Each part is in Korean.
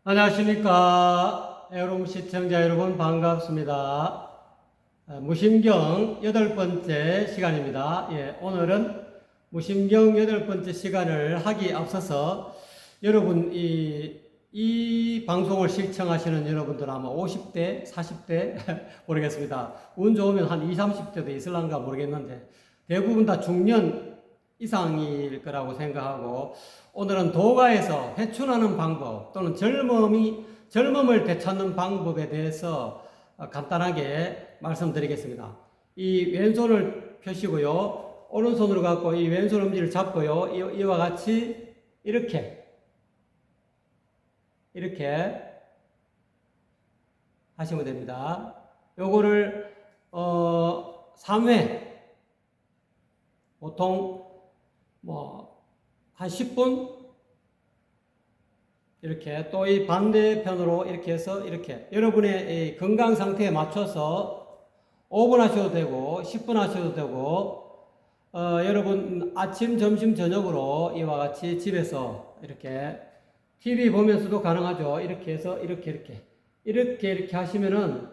안녕하십니까. 애로움 시청자 여러분 반갑습니다. 무심경 8번째 시간입니다. 오늘은 무심경 8번째 시간을 하기 앞서서 여러분 이 방송을 시청하시는 여러분들 아마 50대, 40대 모르겠습니다. 운 좋으면 한 20, 30대도 있을란가 모르겠는데 대부분 다 중년 이상일 거라고 생각하고 오늘은 도가에서 회춘하는 방법 또는 젊음을 되찾는 방법에 대해서 간단하게 말씀드리겠습니다. 이 왼손을 펴시고요. 오른손으로 갖고 이 왼손 엄지를 잡고요. 이와 같이 이렇게 하시면 됩니다. 요거를 3회 보통 한 10분 이렇게 또 이 반대편으로 이렇게 해서 이렇게 여러분의 건강 상태에 맞춰서 5분 하셔도 되고 10분 하셔도 되고 여러분 아침, 점심, 저녁으로 이와 같이 집에서 이렇게 TV 보면서도 가능하죠. 이렇게 해서 이렇게 하시면은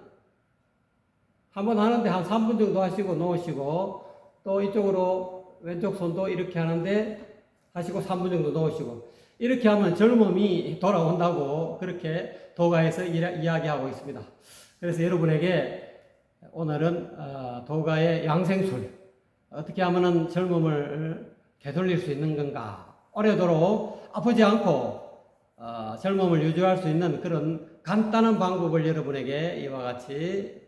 한번 하는데 한 3분 정도 하시고 놓으시고 또 이쪽으로 왼쪽 손도 이렇게 하는데 하시고 3분 정도 놓으시고 이렇게 하면 젊음이 돌아온다고 그렇게 도가에서 이야기하고 있습니다. 그래서 여러분에게 오늘은 도가의 양생술 어떻게 하면 젊음을 되돌릴 수 있는 건가, 오래도록 아프지 않고 젊음을 유지할 수 있는 그런 간단한 방법을 여러분에게 이와 같이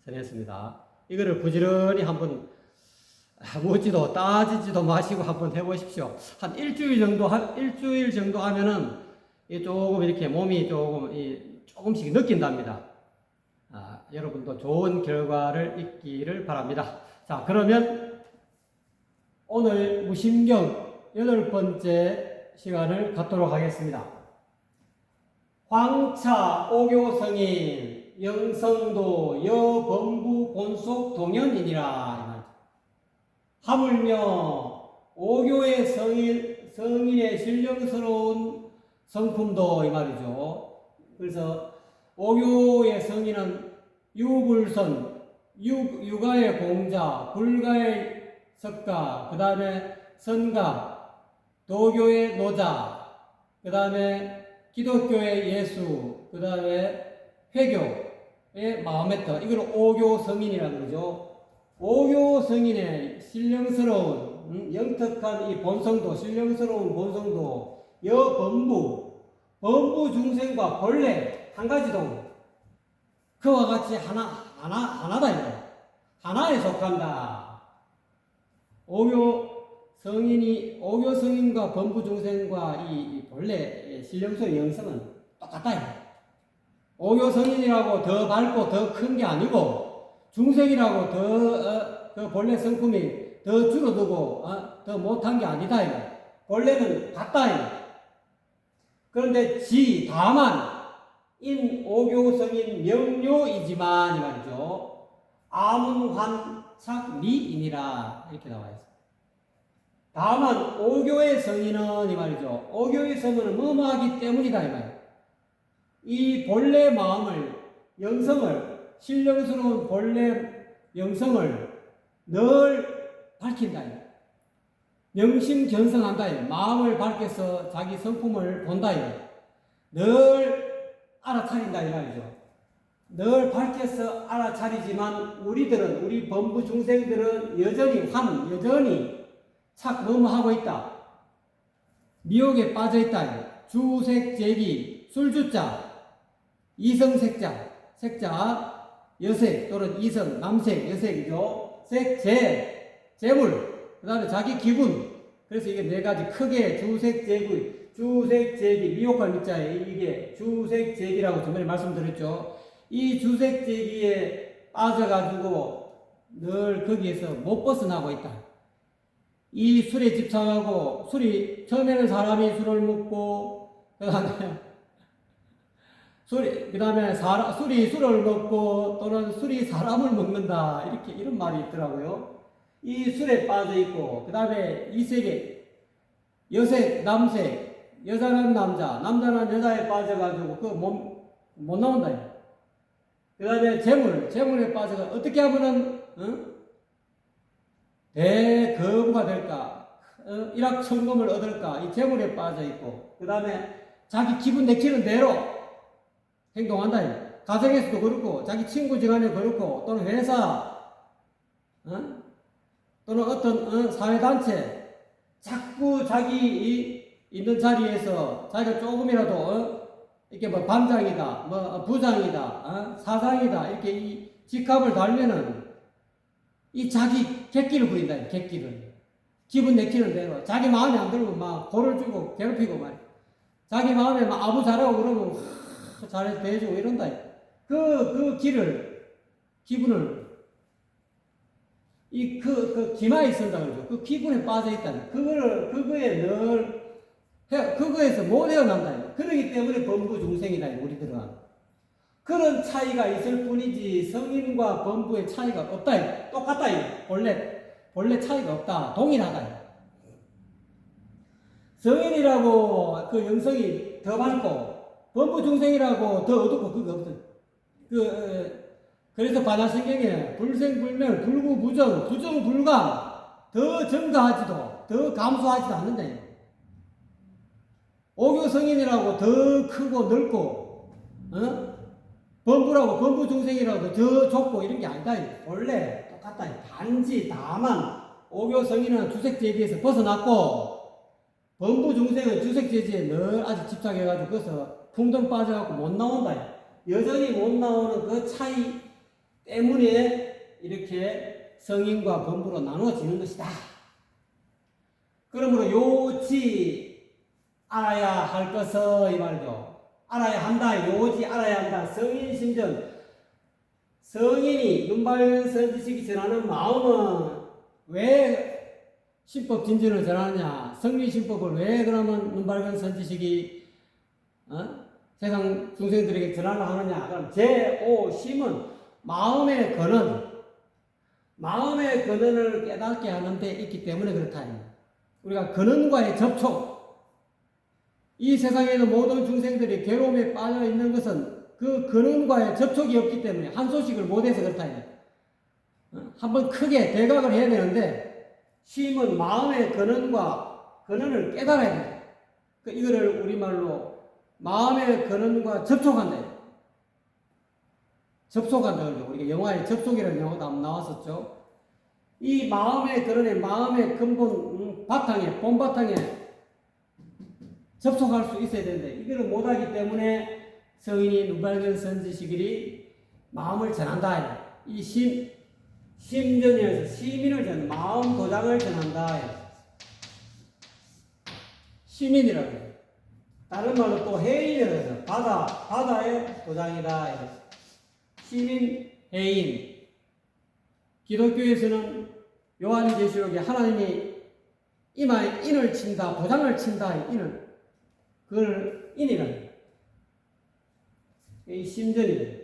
전했습니다. 이거를 부지런히 한번 묻지도 따지지도 마시고 한번 해보십시오. 한 일주일 정도 하면은 조금 이렇게 몸이 조금씩 느낀답니다. 여러분도 좋은 결과를 있기를 바랍니다. 자, 그러면 오늘 무심경 8번째 시간을 갖도록 하겠습니다. 황차 오교성인 영성도 여범부 본속 동현이니라. 하물며 오교의 성인의 신령스러운 성품도 이 말이죠. 그래서 오교의 성인은 유불선, 유가의 공자, 불가의 석가, 그 다음에 선가, 도교의 노자, 그 다음에 기독교의 예수, 그 다음에 회교의 마호메트, 이걸 오교 성인이라는 거죠. 오교 성인의 신령스러운 영특한 이 본성도, 신령스러운 본성도 범부 중생과 본래 한 가지도 그와 같이 하나다 이거야. 하나에 속한다. 오교 성인과 범부 중생과 이 본래 신령스러운 영성은 똑같다 이거야. 오교 성인이라고 더 밝고 더 큰 게 아니고 중생이라고 그 본래 성품이 더 줄어들고 더 못한 게 아니다. 본래는 같다. 그런데 다만 오교성인 명료이지만 이 말이죠. 아문환착리이니라 이렇게 나와 있습니다. 다만 오교의 성인은 이 말이죠. 오교의 성인은 뭐뭐하기 때문이다 이 말이에요. 이 본래 마음을 영성을 신령스러운 본래 영성을 늘 밝힌다. 명심견성한다. 마음을 밝혀서 자기 성품을 본다. 늘 알아차린다 이 말이죠. 늘 밝혀서 알아차리지만 우리 범부 중생들은 여전히 뭐뭐하고 있다. 미혹에 빠져 있다. 주색제기, 술주자, 이성색자, 여색 또는 이성, 남색, 여색이죠. 재물, 그 다음에 자기 기분. 그래서 이게 네 가지 크게 주색제기, 미혹할 밑자에 이게 주색제기라고 전번에 말씀드렸죠. 이 주색제기에 빠져가지고 늘 거기에서 못 벗어나고 있다. 이 술에 집착하고 처음에는 사람이 술을 먹고, 그 다음에 술이 술을 먹고 또는 술이 사람을 먹는다. 이런 말이 있더라고요. 이 술에 빠져 있고, 그 다음에 이 세계, 여색, 남색, 여자는 남자, 남자는 여자에 빠져가지고 그 못 나온다. 그 다음에 재물에 빠져가 어떻게 하면은 대거부가 될까? 일확천금을 얻을까? 이 재물에 빠져 있고, 그 다음에 자기 기분 내키는 대로 행동한다. 가정에서도 그렇고, 자기 친구 지간에 그렇고, 또는 회사, 또는 어떤 사회단체, 자꾸 자기 있는 자리에서 자기가 조금이라도 이렇게 뭐 반장이다, 뭐 부장이다, 사장이다 이렇게 이 직함을 달면은 이 자기 객기를 부린다. 객기를 기분 내키는 대로 자기 마음에 안 들면 막 골을 주고 괴롭히고 말. 자기 마음에 막 아부 잘하고 그러면 잘해서 대해주고 이런다. 그 기분을 그 기마에 쓴다 그러죠. 그 기분에 빠져 있다는 그거에 늘 그거에서 못 헤어난다. 그러기 때문에 범부 중생이다. 우리들은 그런 차이가 있을 뿐이지 성인과 범부의 차이가 없다. 똑같다. 본래 차이가 없다. 동일하다. 성인이라고 그 영성이 더 밝고 범부 중생이라고 더 어둡고 그거 없어. 그래서 반야성경에 불생불멸, 불구부정, 부정불감 더 증가하지도 더 감소하지도 않는다. 오교성인이라고 더 크고 넓고 범부라고 범부중생이라고 더 좁고 이런 게 아니다. 원래 똑같다. 단지 다만 오교성인은 주색제지에서 벗어났고 범부중생은 주색제지에 늘 아직 집착해가지고 거기서 풍덩 빠져갖고 못 나온다. 여전히 못 나오는 그 차이 때문에 이렇게 성인과 범부로 나누어지는 것이다. 그러므로 요지 알아야 할 것을 이 말이죠. 알아야 한다. 요지 알아야 한다. 성인 심전. 성인이 눈발견 선지식이 전하는 마음은 왜 신법 진전을 전하느냐? 성리 신법을 왜 그러면 눈발견 선지식이 세상 중생들에게 전하려 하느냐? 그럼 제5심은 마음의 근원을 깨닫게 하는 데 있기 때문에 그렇다. 우리가 근원과의 접촉, 이 세상에는 모든 중생들이 괴로움에 빠져 있는 것은 그 근원과의 접촉이 없기 때문에 한소식을 못해서 그렇다. 한번 크게 대각을 해야 되는데 심은 마음의 근원을 깨달아야 돼. 이거를 우리말로 마음의 근원과 접촉한다. 접촉한다. 우리가 영화에 접촉이라는 영화가 나왔었죠. 이 마음의 근원에 마음의 근본 바탕에 본바탕에 접촉할 수 있어야 되는데 이거를 못하기 때문에 성인이 눈발견 선지식일이 마음을 전한다. 이 심전이어서 시민을 마음 도장을 전한다. 시민이라고 해요. 다른 말로 또 해인이라고 해서 바다의 도장이다. 시민, 해인. 기독교에서는 요한계시록에 하나님이 이마에 인을 친다, 도장을 친다, 인을. 그걸 인이라고 해요. 이 심전이래요.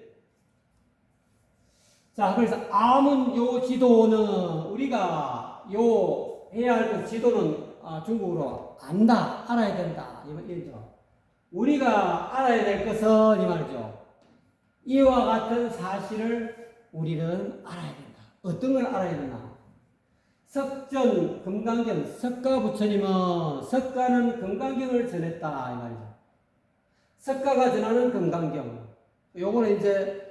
자, 그래서 아문 요 지도는 우리가 요 해야 할 그 지도는 중국어로 안다, 알아야 된다. 이거죠. 우리가 알아야 될 것은 이 말이죠. 이와 같은 사실을 우리는 알아야 된다. 어떤 걸 알아야 되나? 석전, 금강경, 석가부처님은 석가는 금강경을 전했다. 이 말이죠. 석가가 전하는 금강경. 요거는 이제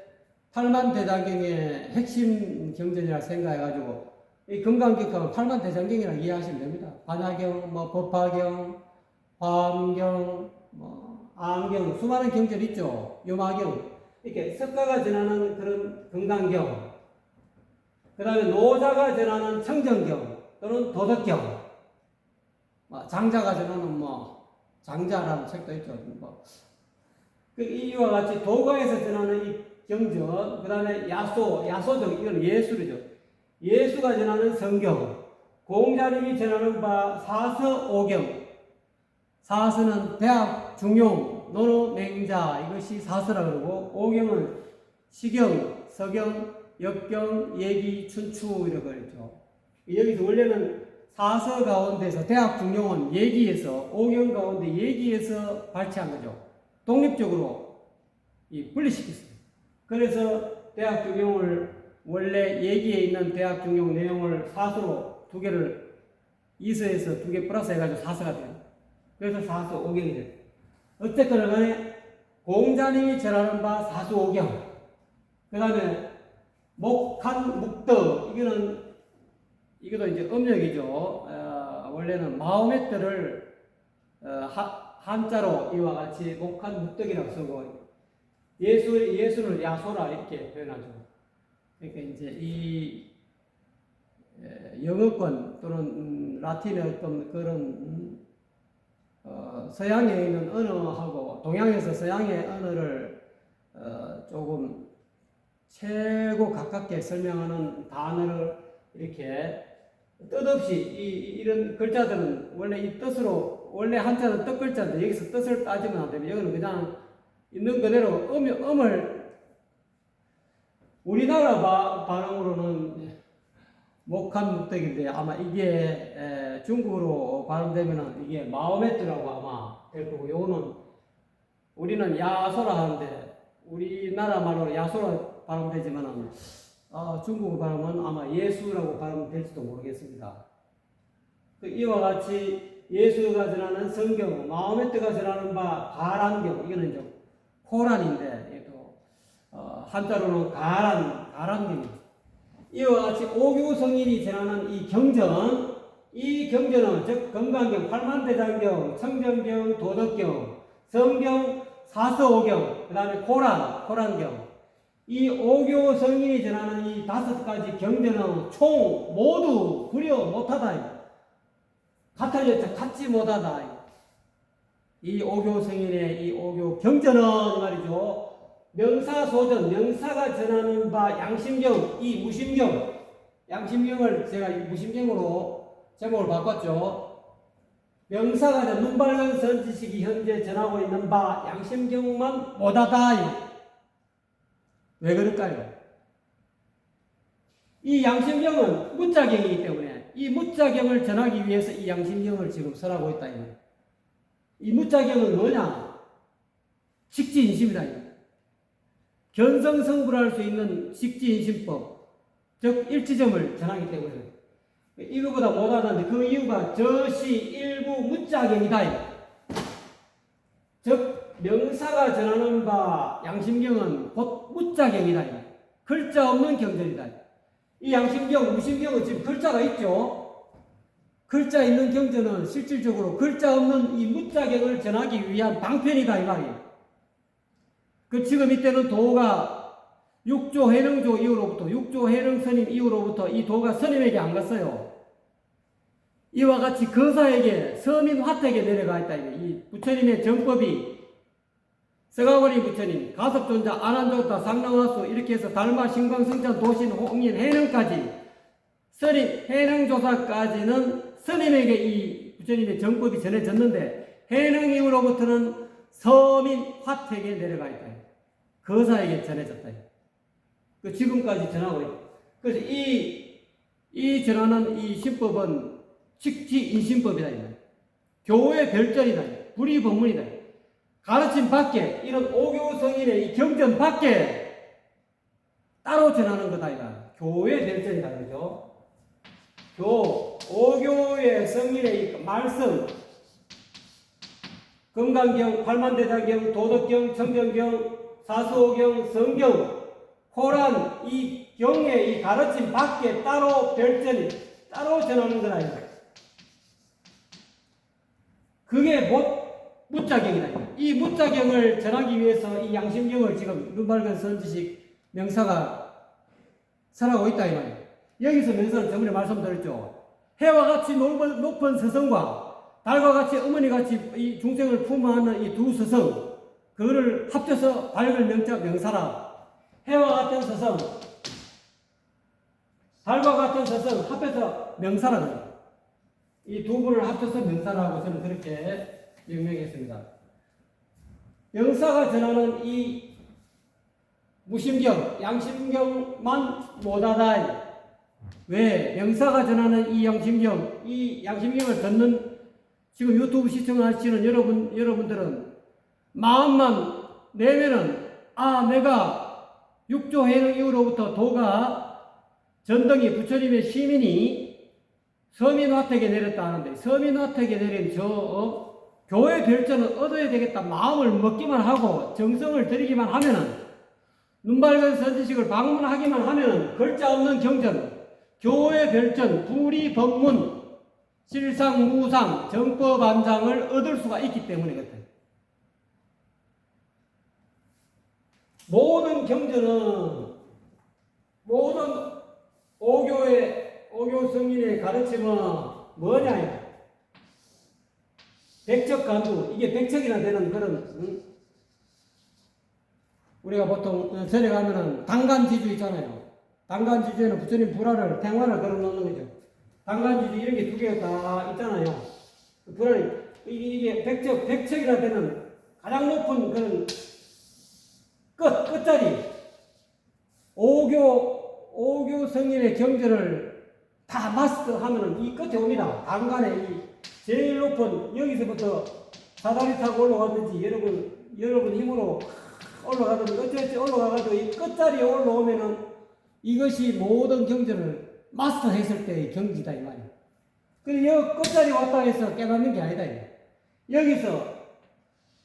팔만대장경의 핵심 경전이라 생각해가지고 이 금강경은 팔만대장경이라고 이해하시면 됩니다. 반야경, 법화경, 화엄경, 암경, 수많은 경전 있죠. 요마경. 이렇게 석가가 전하는 그런 금강경. 그 다음에 노자가 전하는 청정경 또는 도덕경. 장자가 전하는 장자라는 책도 있죠. 이와 같이 도가에서 전하는 이 경전, 그 다음에 야소적, 이건 예술이죠. 예수가 전하는 성경, 공자님이 전하는 바 사서오경, 사서는 대학, 중용, 논어, 맹자, 이것이 사서라 그러고, 오경은 시경, 서경, 역경, 예기, 춘추, 이라고 그랬죠. 여기서 원래는 사서 가운데서 대학 중용은 예기에서 오경 가운데 예기에서 발췌한 거죠. 독립적으로 분리시켰어요. 그래서 대학 중용을 원래 예기에 있는 대학 중용 내용을 사서로 두 개를 이서에서 두 개 플러스 해가지고 사서가 돼요. 그래서 사서 오경이 돼요. 어쨌거나 간에 공자님이 절하는 바 사수 오경, 그 다음에 목한 묵덕, 이것도 이제 음력이죠. 원래는 마음의 뜻을 한자로 이와 같이 목한 묵덕이라고 쓰고 예수를 야소라 이렇게 표현하죠. 그러니까 이제 이 영어권 또는 라틴의 어떤 그런 서양에 있는 언어하고 동양에서 서양의 언어를 조금 최고 가깝게 설명하는 단어를 이렇게 뜻없이 이런 글자들은 원래 이 뜻으로 원래 한자는 뜻 글자인데 여기서 뜻을 따지면 안 되면 여기는 그냥 있는 그대로 음을 우리나라 발음으로는 목한 묵덕인데 아마 이게 중국어로 발음되면은 이게 마음의 뜻이라고 아마 될 거고 요거는 우리는 야소라 하는데 우리나라 말로 야소라 발음되지만은 중국어 발음은 아마 예수라고 발음될지도 모르겠습니다. 이와 같이 예수가 전하는 성경, 마음의 뜻가 전하는 바 가란경, 이거는 이제 코란인데 또 한자로는 가란경입니다. 이와 같이 오교 성인이 전하는 이 경전, 이 경전은 즉 건강경, 팔만대장경, 청정경, 도덕경, 성경, 사서오경, 그 다음에 코란경, 이 오교 성인이 전하는 이 5가지 경전은 총 모두 불여 못하다. 같을려자 같지 못하다. 이 오교 성인의 이 오교 경전은 말이죠. 명사소전, 명사가 전하는 바 양심경, 이 무심경, 양심경을 제가 무심경으로 제목을 바꿨죠. 명사가 전 눈밝은 선지식이 현재 전하고 있는 바 양심경만 못하다. 왜 그럴까요? 이 양심경은 무자경이기 때문에 이 무자경을 전하기 위해서 이 양심경을 지금 설하고 있다. 이 무자경은 뭐냐? 식지인심이다. 견성성불할 수 있는 식지인심법, 즉 일치점을 전하기 때문에 이거보다 못하는데 그 이유가 저시 일부 무자경이다. 즉 명사가 전하는 바 양심경은 곧 무자경이다. 글자 없는 경전이다. 이 양심경, 무심경은 지금 글자가 있죠. 글자 있는 경전은 실질적으로 글자 없는 이 무자경을 전하기 위한 방편이다 이 말이에요. 지금 이때는 도가 6조 해능조 이후로부터 6조 해능 스님 이후로부터 이 도가 스님에게 안 갔어요. 이와 같이 거사에게 서민 화택에 내려가 있다. 이 부처님의 정법이 서가모니 부처님, 가섭존자, 안한조타, 상랑화수 이렇게 해서 달마, 신광성찬, 도신, 홍인, 해능까지 스님, 해능조사까지는 스님에게 이 부처님의 정법이 전해졌는데 해능 이후로부터는 서민 화택에 내려가 있다. 거사에게 전해졌다. 지금까지 전하고 있다. 그래서 이 전하는 이 신법은 식지인심법이다. 교의 별전이다. 불의법문이다. 가르침 밖에, 이런 오교 성인의 이 경전 밖에 따로 전하는 거다. 교의 별전이다. 그죠? 오교의 성인의 이 말씀, 건강경, 팔만대장경, 도덕경, 청정경, 사수오경, 성경, 코란, 이 경의 이 가르침 밖에 따로 별전이, 따로 전하는 거다. 그게 무자경이다. 이 무자경을 전하기 위해서 이 양심경을 지금 눈밝은 선지식 명사가 설하고 있다. 이 말이에요. 여기서 명사는 저번에 말씀드렸죠. 해와 같이 높은 서성과 달과 같이 어머니같이 이 중생을 품어하는 이 두 서성, 그거를 합쳐서 밝을 명사라. 해와 같은 서성, 달과 같은 서성 합해서 명사라. 이 두 분을 합쳐서 명사라고 저는 그렇게 명명했습니다. 명사가 전하는 이 무심경, 양심경만 못하다. 왜? 명사가 전하는 이 양심경을 듣는 지금 유튜브 시청하시는 여러분들은 마음만 내면은 내가 육조 해능 이후로부터 도가 전등이 부처님의 시민이 서민화택에 내렸다 하는데 서민화택에 내린 교회 별전을 얻어야 되겠다 마음을 먹기만 하고 정성을 들이기만 하면은 눈 밝은 선지식을 방문하기만 하면은 글자 없는 경전 교회 별전 불이 법문 실상 무상 정법안장을 얻을 수가 있기 때문에 그렇다. 모든 경전은 모든 오교 성인의 가르침은 뭐냐? 백척간두 이게 백척이나 되는 그런 우리가 보통 전에 가면은 당간지주 있잖아요. 당간지주에는 부처님 불화를 탱화를 걸어 놓는 거죠. 당간지주 이런 게 두 개가 다 있잖아요. 불화를 이게 백척이나 되는 가장 높은 그런 끝자리 오교 성인의 경전을 다 마스터하면은 이 끝에 옵니다. 당간에 이 제일 높은 여기서부터 사다리 타고 올라가든지 여러분 힘으로 올라가든지 어찌어찌 올라가가지고 이 끝자리에 올라오면은 이것이 모든 경전을 마스터했을 때의 경지다 이 말이야. 근데 여기 끝자리 왔다 해서 깨닫는 게 아니다. 여기서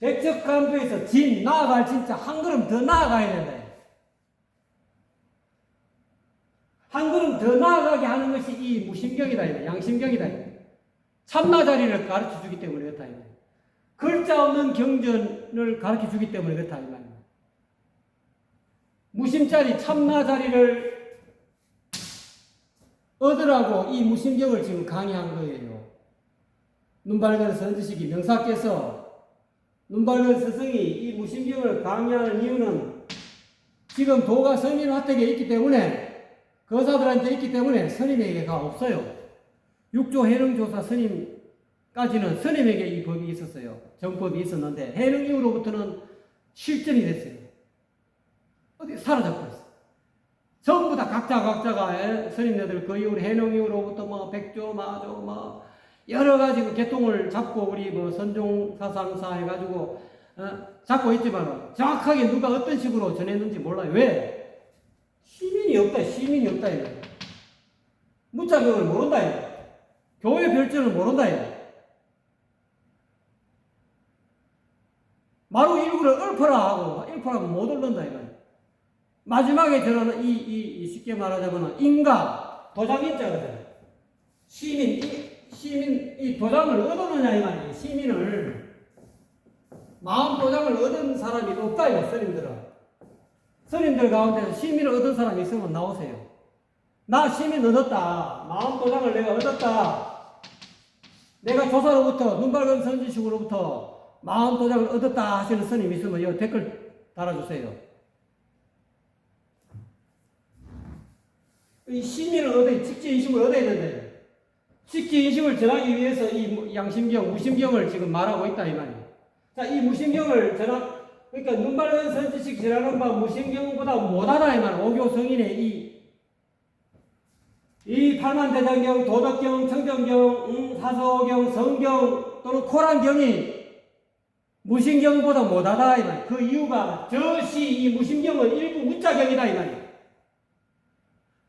백척간두에서 나아갈 진짜 한 걸음 더 나아가야 된다. 한 걸음 더 나아가게 하는 것이 이 무심경이다. 양심경이다. 참나자리를 가르쳐 주기 때문에 그렇다. 글자 없는 경전을 가르쳐 주기 때문에 그렇다. 이 말이야. 무심자리 참나자리를 얻으라고 이 무심경을 지금 강의한 거예요. 눈밝은 선지식이 명사께서 눈밝은 스승이 이 무심경을 강의하는 이유는 지금 도가 서민화택에 있기 때문에 거사들한테 있기 때문에 스님에게가 없어요. 육조 해능조사 스님까지는 스님에게 이 법이 있었어요. 정법이 있었는데 해능 이후로부터는 실전이 됐어요. 어디 사라져버렸어요. 전부 다 각자가 스님네들 그 이후로 해능 이후로부터 뭐 백조 마조 뭐 여러 가지 그 계통을 잡고 우리 뭐 선종 사상사 해가지고 잡고 있지만 정확하게 누가 어떤 식으로 전했는지 몰라요. 왜? 시민이 없다 이거. 무자격을 모른다 이거. 교회 별전을 모른다 이거. 마루 일구를 읊어라 하고 읊어라면 못 읊는다 이거. 마지막에 저는 이 쉽게 말하자면 인가 도장인자거든. 시민 이 도장을 얻었느냐 이 말이에요. 시민을 마음 도장을 얻은 사람이 없다 이거. 스님들 가운데서 시민을 얻은 사람이 있으면 나오세요. 나 시민 얻었다. 마음 도장을 내가 얻었다. 내가 조사로부터 눈밝은 선지식으로부터 마음 도장을 얻었다 하시는 스님 있으면 여기 댓글 달아주세요. 이 시민을 얻어야 직지인심을 얻어야 되는데 직지인심을 전하기 위해서 이 양심경, 무심경을 지금 말하고 있다 이 말이에요. 자, 이 무심경을 그러니까 눈바른 선지식 지라는 바 무심경보다 못하다 이 말. 오교 성인의 이 팔만대장경, 도덕경, 청정경, 사서경, 성경 또는 코란경이 무심경보다 못하다 이 말. 그 이유가 이 무심경은 일부 무자경이다 이 말이에요.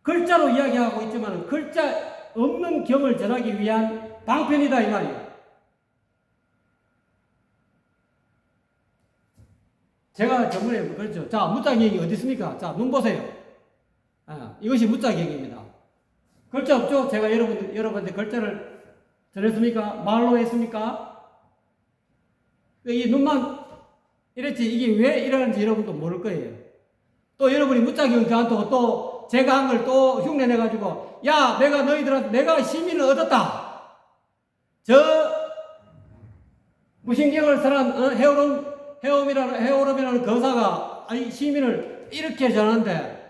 글자로 이야기하고 있지만 글자 없는 경을 전하기 위한 방편이다 이 말이에요. 제가 전번에 그랬죠. 자, 무자경이 어디 있습니까? 자, 눈 보세요. 이것이 무자경입니다. 글자 없죠? 제가 여러분한테 글자를 전했습니까? 말로 했습니까? 이 눈만 이랬지 이게 왜 이러는지 여러분도 모를 거예요. 또 여러분이 무자경 저한테 또 제가 한 걸 또 흉내내가지고 야 내가 너희들한테 내가 시민을 얻었다. 저 무심경을 설한 해오름이라는 거사가 시민을 이렇게 전하는데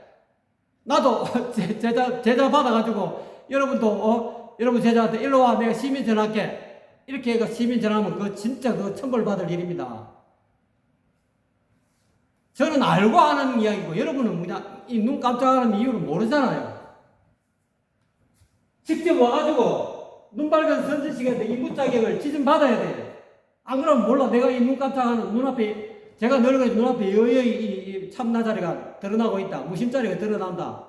나도 제자 받아가지고 여러분도 여러분 제자한테 일로 와 내가 시민 전할게 이렇게 시민 전하면 그거 진짜 그 천벌 받을 일입니다. 저는 알고 하는 이야기고 여러분은 그냥 이 눈 깜짝하는 이유를 모르잖아요. 직접 와가지고 눈 밝은 선지식한테 이 무작용을 지좀 받아야 돼. 안 그러면 몰라. 내가 이 눈 깜짝하는 눈앞에, 제가 늙어서 눈앞에 여여이 참나자리가 드러나고 있다. 무심자리가 드러난다.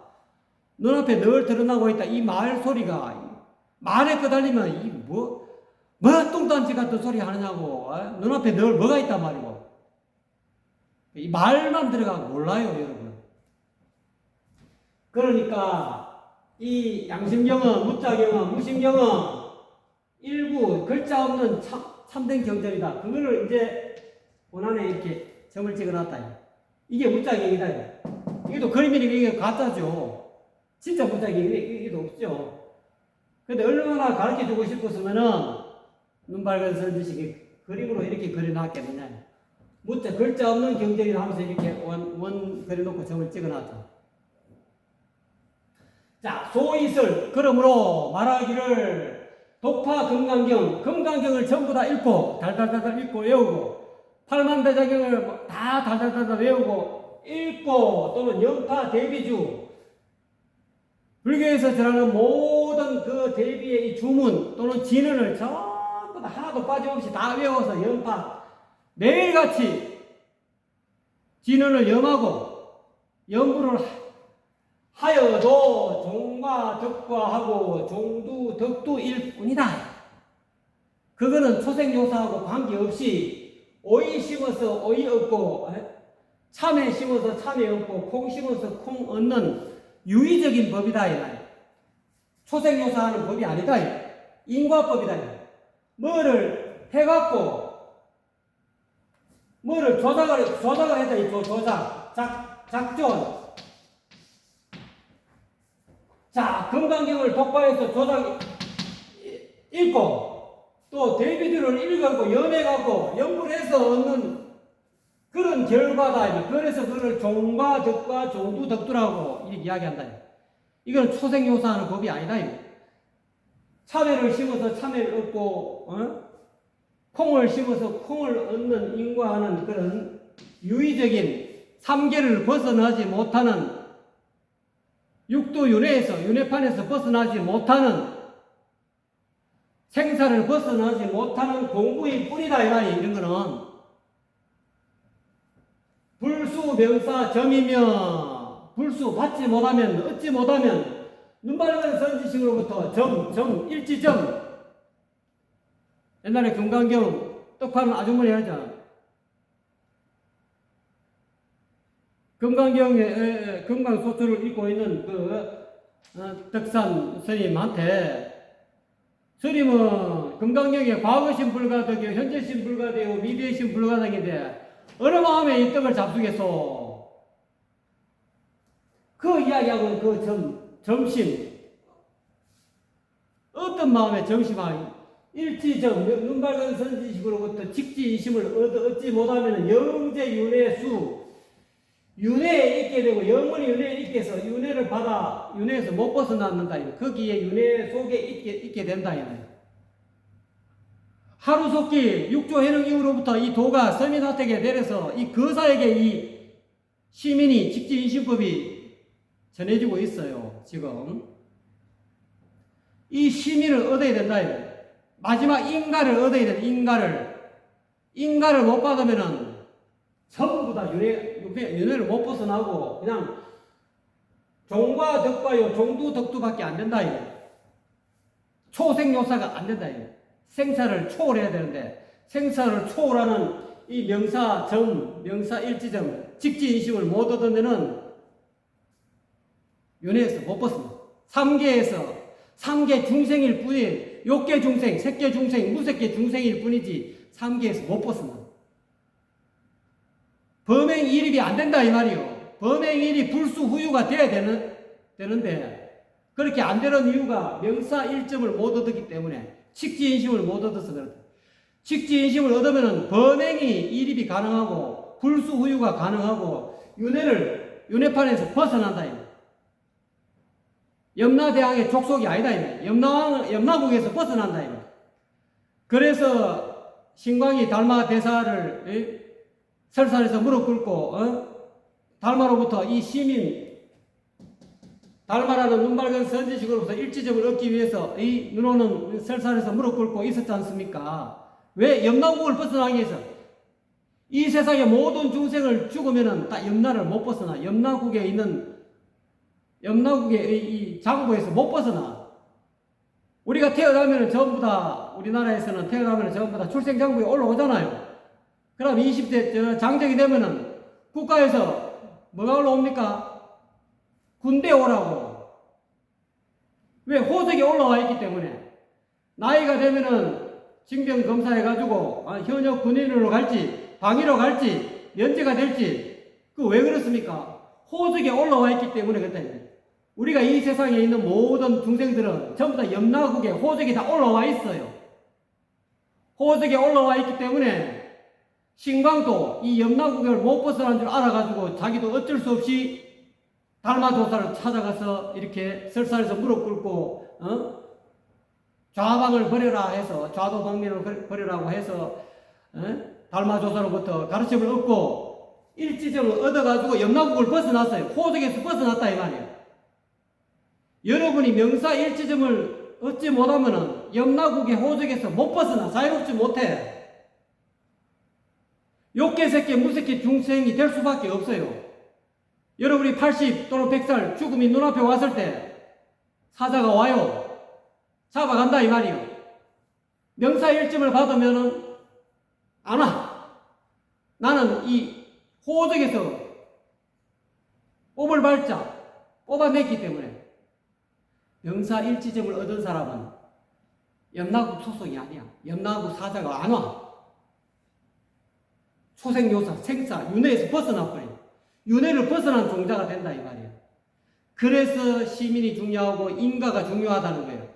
눈앞에 늘 드러나고 있다. 이 말 소리가, 말에 끄달리면 뭐 똥단지 같은 소리 하느냐고. 눈앞에 늘 뭐가 있단 말이고. 이 말만 들어가고 몰라요, 여러분. 그러니까 이 양심경험, 무자경험, 무심경험 일부 글자 없는 참된 경전이다. 그거를 이제 원안에 이렇게 점을 찍어놨다. 이게 무자경이다. 이것도 그림이니까 이게 가짜죠. 진짜 무자경이 이게 없죠. 근데 얼마나 가르쳐 주고 싶었으면은 눈 밝은 선지식이 그림으로 이렇게 그려놨겠느냐. 무자 글자 없는 경전이라 하면서 이렇게 원 그려놓고 점을 찍어놨죠. 자, 소이슬. 그러므로 말하기를 독파 금강경을 전부 다 읽고 달달달달 읽고 외우고 팔만대자경을 다 달달달달 외우고 읽고 또는 연파 대비주 불교에서 전하는 모든 그 대비의 이 주문 또는 진언을 전부 다 하나도 빠짐없이 다 외워서 연파 매일같이 진언을 염하고 염불을 하여도 종과 덕과 하고 종두 덕두 일 뿐이다. 그거는 초생요사하고 관계없이 오이 심어서 오이 얻고 참외 심어서 참외 얻고 콩 심어서 콩 얻는 유의적인 법이다. 초생요사하는 법이 아니다. 인과법이다. 뭐를 해갖고 뭐를 조작을 했다. 조작 작전. 자, 금강경을 독파해서 조작 읽고 또 대비들을 읽어갖고 염해갖고 연불해서 얻는 그런 결과다. 그래서 그걸 종과 덕과 종두 덕두라고 이렇게 이야기한다. 이건 초생요사하는 법이 아니다. 참외를 심어서 참외를 얻고 콩을 심어서 콩을 얻는 인과하는 그런 유의적인 삼계를 벗어나지 못하는 육도 윤회판에서 벗어나지 못하는 생사를 벗어나지 못하는 공부일 뿐이다. 이 말이 이런 거는 불수 명사 점이며 불수 받지 못하면 얻지 못하면 눈바르는 선지식으로부터 점 일지점. 옛날에 금강경 떡파는 아주머니 하잖아. 금강경에 금강소초를 읽고 있는 덕산 스님한테 스님은 금강경에 과거신 불가덕이요 현재신 불가되고 미래신 불가덕인데 어느 마음에 이 떡을 잡수겠소. 그 이야기하고는 그 점심 어떤 마음에 점심하기 일지점 눈 밝은 선지식으로부터 직지인심을 얻지 못하면 영재 윤회수 윤회에 있게 되고 영원히 윤회에 있게 해서 윤회를 받아 윤회에서 못 벗어났는다. 거기에 윤회 속에 있게 된다. 하루속기 육조 해능 이후로부터 이 도가 서민화택에 내려서 이 거사에게 이 시민이 직지인심법이 전해지고 있어요. 지금 이 시민을 얻어야 된다. 마지막 인가를 얻어야 된다. 인가를 못 받으면은 전부 다 윤회를 못 벗어나고 그냥 종과 덕과요 종두 덕두밖에 안 된다. 초생요사가 안 된다. 생사를 초월해야 되는데 생사를 초월하는 이 명사점, 명사일지점, 직지인심을 못 얻으면은 윤회에서 못 벗어나. 3계 중생일 뿐이 6계 중생, 색계 중생, 무색계 중생일 뿐이지 3계에서 못 벗어나. 범행일입이 안 된다 이 말이요. 범행일이 불수후유가 돼야 되는데 그렇게 안 되는 이유가 명사일점을 못 얻었기 때문에 직지인심을 못 얻어서 그렇다. 직지인심을 얻으면 범행이 일입이 가능하고 불수후유가 가능하고 윤회판에서 벗어난다. 염라대왕의 족속이 아니다. 염라국에서 벗어난다. 그래서 신광이 달마 대사를 설산에서 무릎 꿇고 달마로부터 이 시민 달마라는 눈밝은 선지식으로서 일지점을 얻기 위해서 이 눈오는 설산에서 무릎 꿇고 있었지 않습니까? 왜? 염라국을 벗어나기 위해서. 이 세상의 모든 중생을 죽으면은 다 염라를 못 벗어나. 염라국에 있는 염라국의 이 장부에서 못 벗어나. 우리가 태어나면은 전부 다 우리나라에서는 태어나면은 전부 다 출생장부에 올라오잖아요. 그럼 20대 장정이 되면은 국가에서 뭐가 올라옵니까? 군대 오라고. 왜? 호적에 올라와 있기 때문에. 나이가 되면은 징병 검사해가지고 현역 군인으로 갈지 방위로 갈지 면제가 될지 그 왜 그렇습니까? 호적에 올라와 있기 때문에 그렇다. 우리가 이 세상에 있는 모든 중생들은 전부 다 염라국에 호적에 다 올라와 있어요. 호적에 올라와 있기 때문에 신광도 이 염라국을 못 벗어난 줄 알아가지고 자기도 어쩔 수 없이 달마도사를 찾아가서 이렇게 설산에서 무릎 꿇고 좌방을 버려라 해서 좌도방면을 버리라고 해서 달마조사로부터 가르침을 얻고 일지점을 얻어가지고 염라국을 벗어났어요. 호적에서 벗어났다 이 말이에요. 여러분이 명사 일지점을 얻지 못하면은 염라국의 호적에서 못 벗어나 자유롭지 못해. 욕계새끼 무새끼 중생이 될 수밖에 없어요. 여러분이 80 또는 100살 죽음이 눈앞에 왔을 때 사자가 와요. 잡아간다 이 말이요. 명사일점을 받으면은 안 와. 나는 이 호적에서 뽑을 발자 뽑아냈기 때문에. 명사일지점을 얻은 사람은 염라국 소속이 아니야. 염라국 사자가 안 와. 초생요사, 생사, 윤회에서 벗어나버려. 윤회를 벗어난 종자가 된다 이 말이에요. 그래서 시민이 중요하고 인가가 중요하다는 거예요.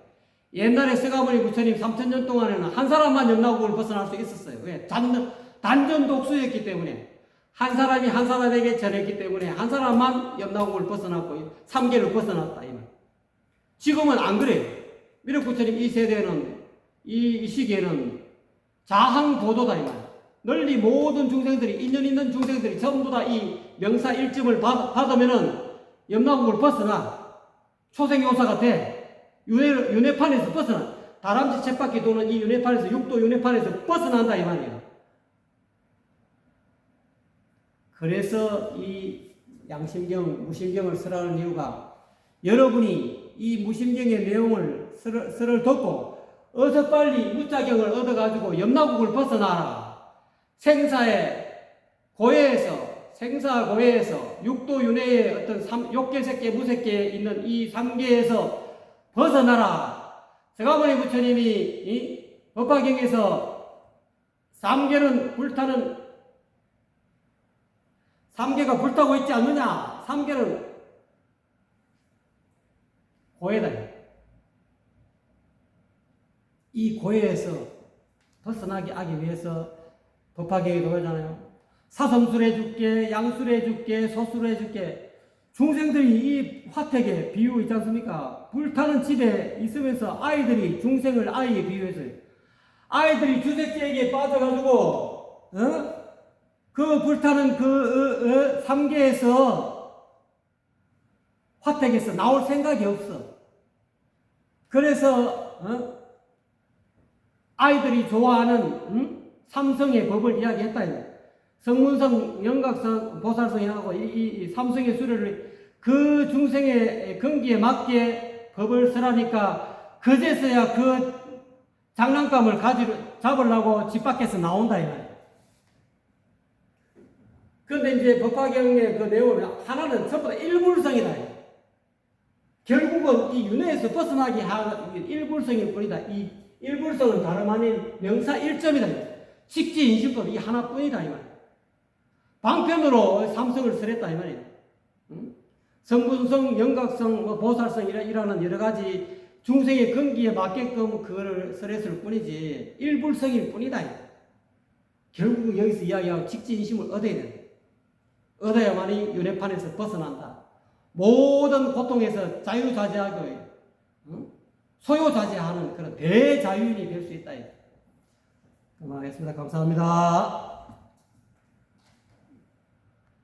옛날에 서가모니 부처님 3000년 동안에는 한 사람만 염라국을 벗어날 수 있었어요. 왜? 단전 독수였기 때문에. 한 사람이 한 사람에게 전했기 때문에 한 사람만 염라국을 벗어났고 3계를 벗어났다 이 말. 지금은 안 그래요. 미륵부처님 이 세대는 이 시기에는 자항도도다 이 말. 널리 모든 중생들이 인연 있는 중생들이 전부 다 이 명사 일점을 받으면은 염라국을 벗어나 초생요사가 돼. 윤회판에서 벗어나. 다람쥐 쳇바퀴 도는 이 윤회판에서 육도 윤회판에서 벗어난다 이 말이에요. 그래서 이 양심경, 무심경을 쓰라는 이유가 여러분이 이 무심경의 내용을 쓰를 듣고 어서 빨리 무자경을 얻어가지고 염라국을 벗어나라. 생사의 고해에서 생사고해에서 육도윤회의 어떤 욕계색계 무색계에 있는 이 3계에서 벗어나라. 서가모니 부처님이 이 법화경에서 3계는 불타는 3계가 불타고 있지 않느냐. 3계는 고해다. 이 고해에서 벗어나게 하기 위해서 법화경이 그러잖아요. 사성술해 줄게, 양술해 줄게, 소술해 줄게. 중생들이 이 화택에 비유 있지 않습니까? 불타는 집에 있으면서 아이들이 중생을 아이에 비유했어요. 아이들이 주색제에게 빠져가지고 그 불타는 그 3계에서 화택에서 나올 생각이 없어. 그래서 아이들이 좋아하는 삼성의 법을 이야기했다. 성문성, 영각성, 보살성이하고 이 삼성의 수료를 그 중생의 근기에 맞게 법을 쓰라니까 그제서야 그 장난감을 잡으려고 집 밖에서 나온다 이 말이야. 그런데 이제 법화경의 그 내용은 하나는 전부 다 일불성이다. 결국은 이 윤회에서 벗어나게 하는 일불성일 뿐이다. 이 일불성은 다름 아닌 명사 일점이다. 직지인심법 이 하나뿐이다 이 말이야. 방편으로 삼성을 쓰랬다 이 말이에요. 성분성, 영각성, 보살성이라는 여러 가지 중생의 근기에 맞게끔 그거를 쓰랬을 뿐이지 일불성일 뿐이다. 결국 여기서 이야기하고 직지인심을 얻어야 돼. 얻어야만이 윤회판에서 벗어난다. 모든 고통에서 자유자재하고 소요자재하는 그런 대자유인이 될 수 있다. 그만하겠습니다. 감사합니다.